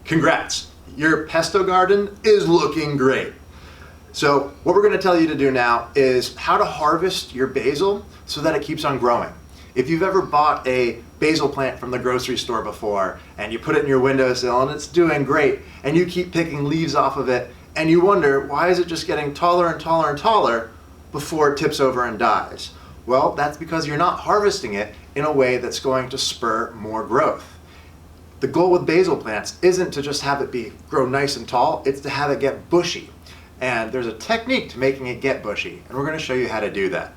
Congrats, your pesto garden is looking great. So what we're going to tell you to do now is how to harvest your basil so that it keeps on growing. If you've ever bought a basil plant from the grocery store before and you put it in your windowsill and it's doing great and you keep picking leaves off of it and you wonder, why is it just getting taller and taller and taller before it tips over and dies? Well, that's because you're not harvesting it in a way that's going to spur more growth. The goal with basil plants isn't to just have it grow nice and tall, it's to have it get bushy. And there's a technique to making it get bushy, and we're going to show you how to do that.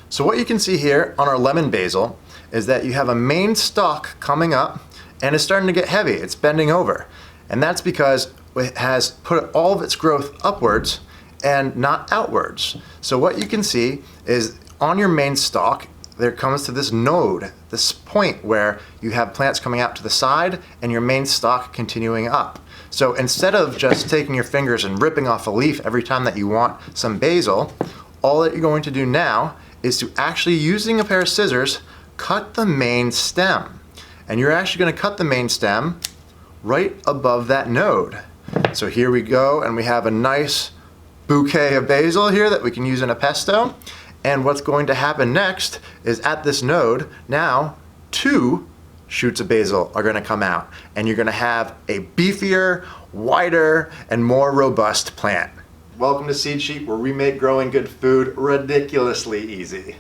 So what you can see here on our lemon basil is that you have a main stalk coming up and it's starting to get heavy, it's bending over. And that's because it has put all of its growth upwards and not outwards. So what you can see is on your main stalk, there comes to this node, this point where you have plants coming out to the side and your main stalk continuing up. So instead of just taking your fingers and ripping off a leaf every time that you want some basil, all that you're going to do now is to actually, using a pair of scissors, cut the main stem. And you're actually going to cut the main stem right above that node. So here we go, and we have a nice bouquet of basil here that we can use in a pesto. And what's going to happen next is at this node, now 2 shoots of basil are going to come out, and you're going to have a beefier, wider, and more robust plant. Welcome to Seedsheet, where we make growing good food ridiculously easy.